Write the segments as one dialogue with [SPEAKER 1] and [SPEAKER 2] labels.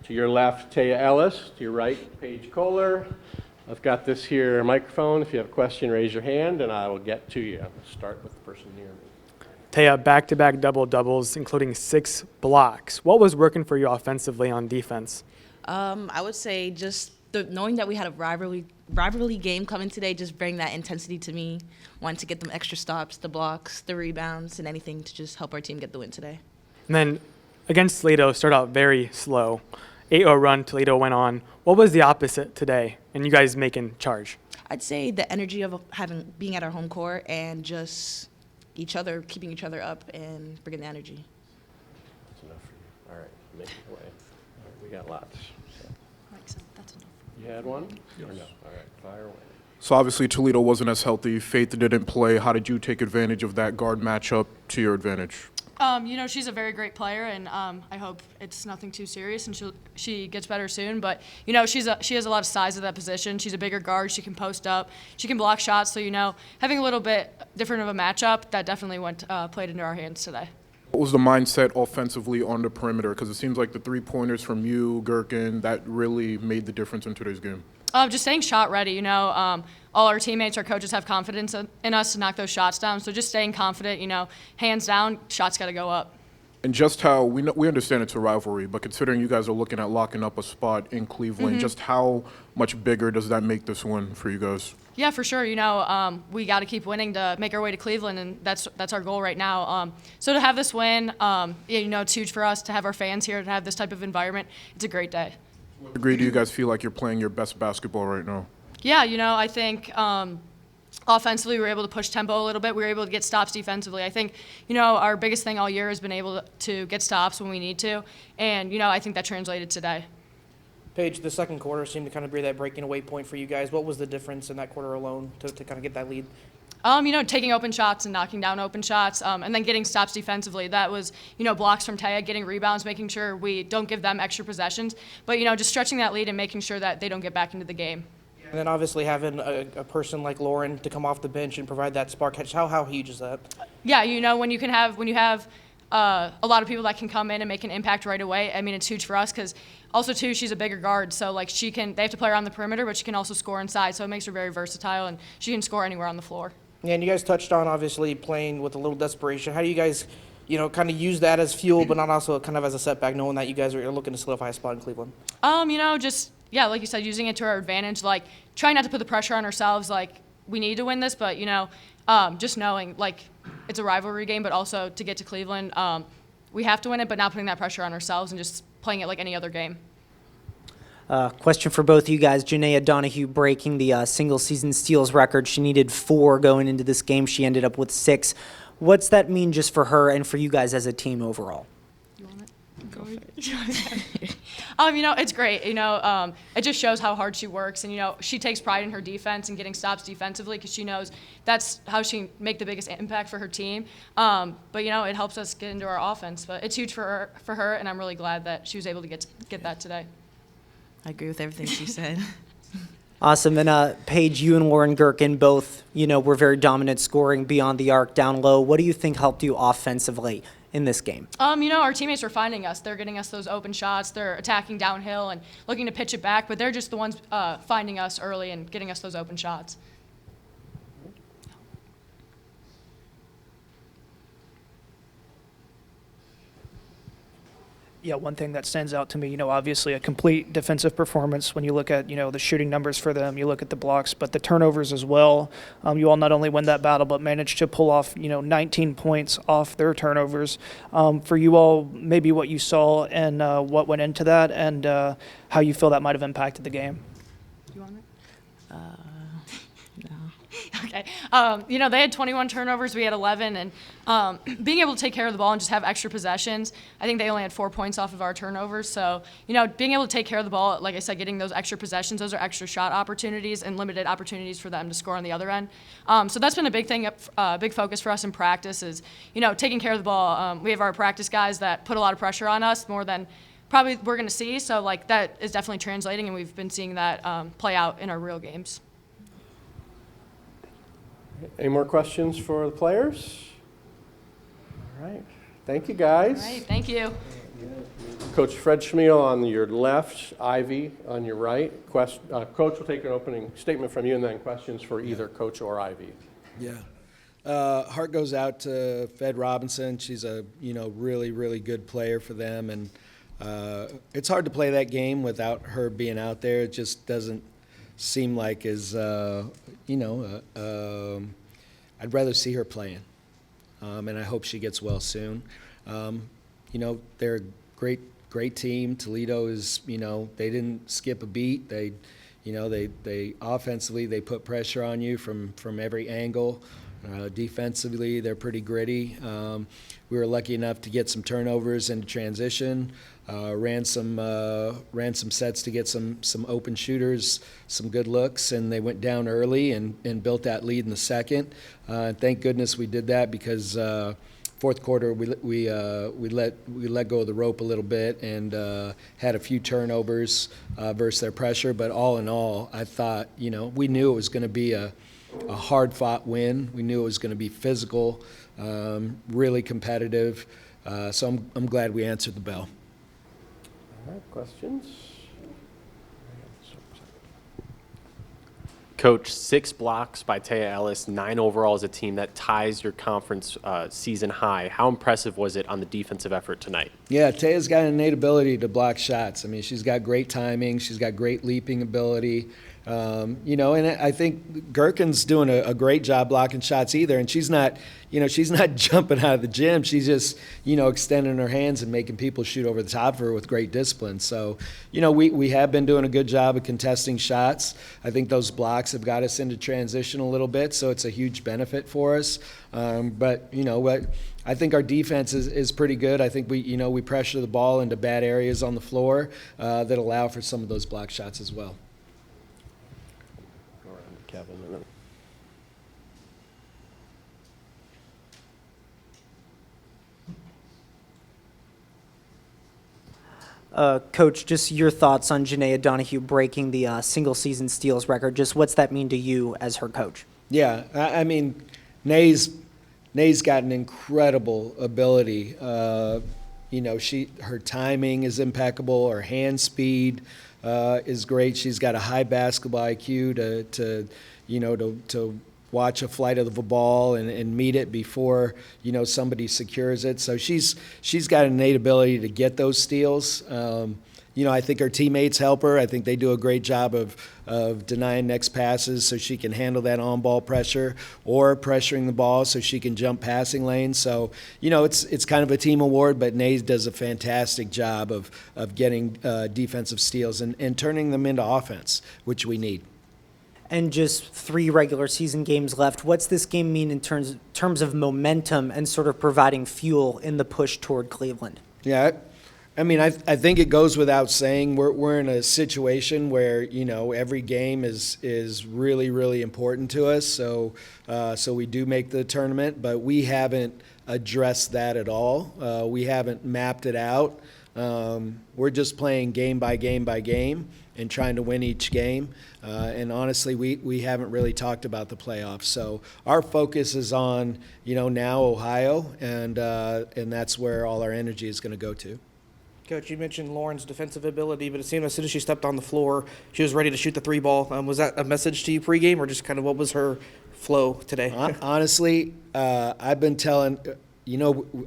[SPEAKER 1] To your left, Taya Ellis. To your right, Paige Kohler. I've got this here microphone. If you have a question, raise your hand, and I will get to you. I'll start with the person near me.
[SPEAKER 2] Taya, back-to-back double-doubles, including 6 blocks. What was working for you offensively on defense?
[SPEAKER 3] I would say just knowing that we had a rivalry game coming today, just bring that intensity to me. Wanted to get them extra stops, the blocks, the rebounds, and anything to just help our team get the win today.
[SPEAKER 2] And then against Toledo, started out very slow. 8-0 run, Toledo went on. What was the opposite today, and you guys making charge?
[SPEAKER 3] I'd say the energy of being at our home court and just keeping each other up and bringing the energy.
[SPEAKER 1] That's enough for you. All right, make it away. All right, we got lots. So.
[SPEAKER 4] That's enough.
[SPEAKER 1] You had one? Yes. Or no? All right, fire away.
[SPEAKER 5] So obviously Toledo wasn't as healthy. Faith didn't play. How did you take advantage of that guard matchup to your advantage?
[SPEAKER 4] She's a very great player, and I hope it's nothing too serious and she gets better soon. But, she has a lot of size at that position. She's a bigger guard. She can post up. She can block shots. So, having a little bit different of a matchup, that definitely played into our hands today.
[SPEAKER 5] What was the mindset offensively on the perimeter? Because it seems like the three-pointers from you, Gherkin, that really made the difference in today's game.
[SPEAKER 4] Just staying shot ready, all our teammates, our coaches have confidence in us to knock those shots down. So just staying confident, hands down, shots got to go up.
[SPEAKER 5] And just how we understand it's a rivalry, but considering you guys are looking at locking up a spot in Cleveland, just how much bigger does that make this win for you guys?
[SPEAKER 4] Yeah, for sure. We got to keep winning to make our way to Cleveland, and that's our goal right now. So to have this win, it's huge for us to have our fans here, to have this type of environment. It's a great day.
[SPEAKER 5] To what degree do you guys feel like you're playing your best basketball right now?
[SPEAKER 4] Yeah, I think offensively we were able to push tempo a little bit. We were able to get stops defensively. I think, our biggest thing all year has been able to get stops when we need to, and, I think that translated today.
[SPEAKER 6] Paige, the second quarter seemed to kind of be that breaking away point for you guys. What was the difference in that quarter alone to kind of get that lead?
[SPEAKER 4] Taking open shots and knocking down open shots, and then getting stops defensively. That was, blocks from Taya, getting rebounds, making sure we don't give them extra possessions, but, just stretching that lead and making sure that they don't get back into the game.
[SPEAKER 6] And then obviously having a person like Lauren to come off the bench and provide that spark. How huge is that?
[SPEAKER 4] Yeah, when you have a lot of people that can come in and make an impact right away. I mean, it's huge for us because also too she's a bigger guard, so like they have to play her on the perimeter, but she can also score inside, so it makes her very versatile and she can score anywhere on the floor.
[SPEAKER 6] Yeah, and you guys touched on obviously playing with a little desperation. How do you guys, kind of use that as fuel, but not also kind of as a setback, knowing that you guys are looking to solidify a spot in Cleveland?
[SPEAKER 4] Like you said, using it to our advantage, like trying not to put the pressure on ourselves, like we need to win this, but just knowing like it's a rivalry game, but also to get to Cleveland, we have to win it, but not putting that pressure on ourselves and just playing it like any other game.
[SPEAKER 7] Question for both of you guys. Janaea Donahue breaking the single-season steals record. She needed 4 going into this game. She ended up with 6. What's that mean just for her and for you guys as a team overall?
[SPEAKER 4] You want it? Go ahead. It's great. It just shows how hard she works, and she takes pride in her defense and getting stops defensively because she knows that's how she can make the biggest impact for her team. But it helps us get into our offense. But it's huge for her, and I'm really glad that she was able to get that today.
[SPEAKER 3] I agree with everything she said.
[SPEAKER 7] Awesome. And Paige, you and Lauren Gherkin both, were very dominant scoring beyond the arc, down low. What do you think helped you offensively in this game?
[SPEAKER 4] Our teammates are finding us. They're getting us those open shots. They're attacking downhill and looking to pitch it back, but they're just the ones finding us early and getting us those open shots.
[SPEAKER 8] Yeah, one thing that stands out to me, obviously a complete defensive performance when you look at, the shooting numbers for them, you look at the blocks, but the turnovers as well. You all not only win that battle, but managed to pull off, 19 points off their turnovers. For you all, maybe what you saw and what went into that and how you feel that might have impacted the game.
[SPEAKER 4] You want it?
[SPEAKER 3] No.
[SPEAKER 4] Okay. They had 21 turnovers. We had 11. And being able to take care of the ball and just have extra possessions, I think they only had 4 points off of our turnovers. So, being able to take care of the ball, like I said, getting those extra possessions, those are extra shot opportunities and limited opportunities for them to score on the other end. So that's been a big thing, big focus for us in practice is, taking care of the ball. We have our practice guys that put a lot of pressure on us, more than probably we're going to see. So, that is definitely translating, and we've been seeing that play out in our real games.
[SPEAKER 1] Any more questions for the players? All right. Thank you, guys.
[SPEAKER 4] All right. Thank you.
[SPEAKER 1] Coach Fred Chmiel on your left, Ivy on your right. Coach will take an opening statement from you and then questions for either Coach or Ivy.
[SPEAKER 9] Yeah. Heart goes out to Fed Robinson. She's a really, really good player for them, and it's hard to play that game without her being out there. It just doesn't seem like I'd rather see her playing, and I hope she gets well soon. They're a great team. Toledo is, they didn't skip a beat. They offensively they put pressure on you from every angle. Defensively, they're pretty gritty. We were lucky enough to get some turnovers into transition. Ran some sets to get some open shooters, some good looks, and they went down early and built that lead in the second. Thank goodness we did that because fourth quarter we let go of the rope a little bit and had a few turnovers versus their pressure. But all in all, I thought we knew it was going to be a hard-fought win. We knew it was going to be physical, really competitive. So I'm glad we answered the bell.
[SPEAKER 1] All right, questions?
[SPEAKER 10] Coach, 6 blocks by Taya Ellis, 9 overall as a team that ties your conference season high. How impressive was it on the defensive effort tonight?
[SPEAKER 9] Yeah, Taya's got an innate ability to block shots. I mean, she's got great timing. She's got great leaping ability. And I think Gherkin's doing a great job blocking shots either. And she's not jumping out of the gym. She's just, extending her hands and making people shoot over the top of her with great discipline. So, we have been doing a good job of contesting shots. I think those blocks have got us into transition a little bit, so it's a huge benefit for us. But I think our defense is pretty good. I think we pressure the ball into bad areas on the floor that allow for some of those block shots as well.
[SPEAKER 1] Go around to Kevin. And then
[SPEAKER 7] Coach, just your thoughts on Janaea Donahue breaking the single-season steals record. Just what's that mean to you as her coach?
[SPEAKER 9] Yeah, I mean, Nay's got an incredible ability. Her timing is impeccable. Her hand speed is great. She's got a high basketball IQ to watch a flight of the ball and meet it before somebody secures it. So she's got an innate ability to get those steals. I think her teammates help her. I think they do a great job of denying next passes so she can handle that on-ball pressure or pressuring the ball so she can jump passing lanes. So, it's kind of a team award, but Nays does a fantastic job of getting defensive steals and turning them into offense, which we need.
[SPEAKER 7] And just 3 regular season games left. What's this game mean in terms of momentum and sort of providing fuel in the push toward Cleveland?
[SPEAKER 9] Yeah, I mean, I think it goes without saying we're in a situation where every game is really, really important to us. So we do make the tournament, but we haven't addressed that at all. We haven't mapped it out. We're just playing game by game by game and trying to win each game. And honestly, we haven't really talked about the playoffs. So our focus is on, now Ohio, and that's where all our energy is going to go to.
[SPEAKER 6] Coach, you mentioned Lauren's defensive ability, but it seemed as soon as she stepped on the floor, she was ready to shoot the 3 ball. Was that a message to you pregame, or just kind of what was her flow today?
[SPEAKER 9] Honestly, I've been telling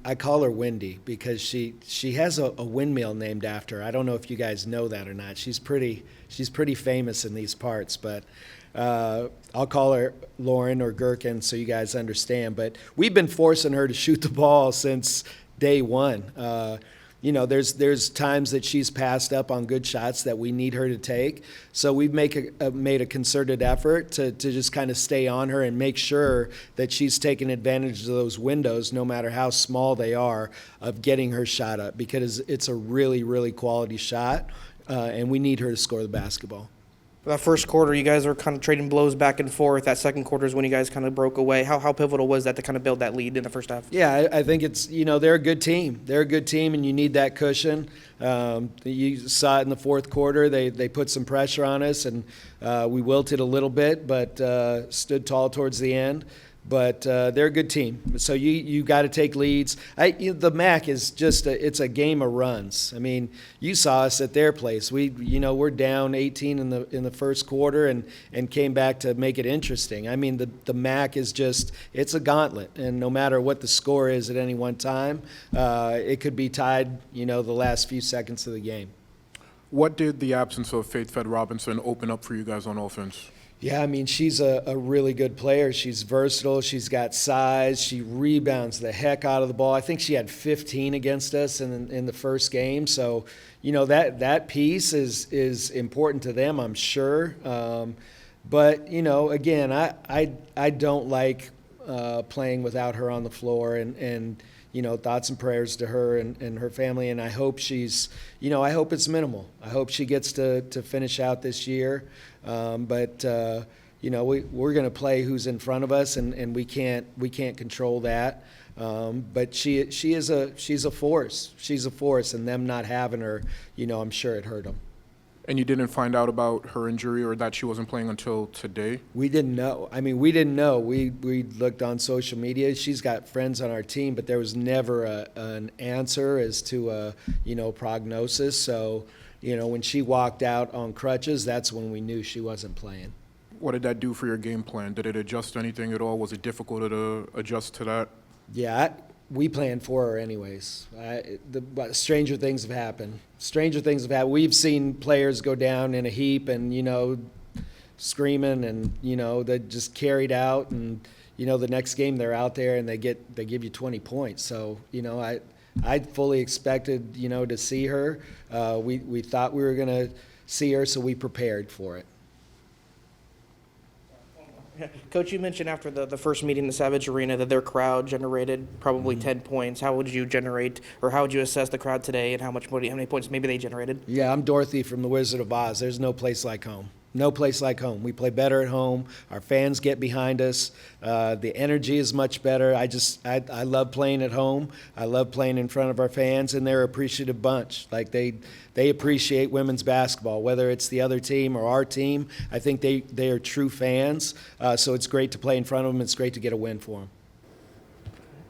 [SPEAKER 9] I call her Wendy because she has a windmill named after her. I don't know if you guys know that or not. She's pretty famous in these parts, but I'll call her Lauren or Gherkin so you guys understand. But we've been forcing her to shoot the ball since day one. There's times that she's passed up on good shots that we need her to take. So we've made a concerted effort to just kind of stay on her and make sure that she's taking advantage of those windows, no matter how small they are, of getting her shot up because it's a really, really quality shot, and we need her to score the basketball.
[SPEAKER 6] That first quarter, you guys are kind of trading blows back and forth. That second quarter is when you guys kind of broke away. How pivotal was that to kind of build that lead in the first half?
[SPEAKER 9] Yeah, I think it's, they're a good team. They're a good team, and you need that cushion. You saw it in the fourth quarter. They put some pressure on us, and we wilted a little bit, but stood tall towards the end. but they're a good team. So you got to take leads. The MAC is just it's a game of runs. I mean, you saw us at their place. We're down 18 in the first quarter and came back to make it interesting. I mean, the MAC is just it's a gauntlet, and no matter what the score is at any one time, it could be tied. The last few seconds of the game.
[SPEAKER 5] What did the absence of Faith Fed Robinson open up for you guys on offense?
[SPEAKER 9] Yeah, I mean, she's a really good player. She's versatile. She's got size. She rebounds the heck out of the ball. I think she had 15 against us in the first game. So, that piece is important to them, I'm sure. But, again, I don't like playing without her on the floor, and thoughts and prayers to her and her family. And I hope I hope it's minimal. I hope she gets to finish out this year. But we're going to play who's in front of us, and we can't control that. But she's a force. She's a force, and them not having her, I'm sure it hurt them.
[SPEAKER 5] And you didn't find out about her injury or that she wasn't playing until today?
[SPEAKER 9] We didn't know. I mean, we didn't know. We looked on social media. She's got friends on our team, but there was never an answer as to prognosis. So, when she walked out on crutches, that's when we knew she wasn't playing.
[SPEAKER 5] What did that do for your game plan? Did it adjust anything at all? Was it difficult to adjust to that?
[SPEAKER 9] Yeah, we planned for her anyways. But stranger things have happened. Stranger things have happened. We've seen players go down in a heap and, screaming and, they just carried out. And, the next game they're out there and they give you 20 points. So, I fully expected, to see her. We thought we were going to see her, so we prepared for it.
[SPEAKER 6] Coach, you mentioned after the first meeting in the Savage Arena that their crowd generated probably 10 points. How would you assess the crowd today, and how many points maybe they generated?
[SPEAKER 9] Yeah, I'm Dorothy from The Wizard of Oz. There's no place like home. No place like home. We play better at home. Our fans get behind us. The energy is much better. I love playing at home. I love playing in front of our fans, and they're an appreciative bunch. Like they appreciate women's basketball, whether it's the other team or our team. I think they are true fans. So it's great to play in front of them. It's great to get a win for them.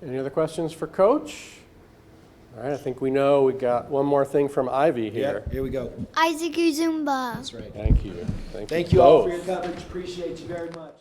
[SPEAKER 1] Any other questions for Coach? All right, I think we know we got one more thing from Ivy here.
[SPEAKER 9] Yeah, here we go.
[SPEAKER 11] Isaac Uzumba.
[SPEAKER 9] That's right.
[SPEAKER 1] Thank you.
[SPEAKER 9] Thank you all for
[SPEAKER 1] both.
[SPEAKER 9] your coverage. Appreciate you very much.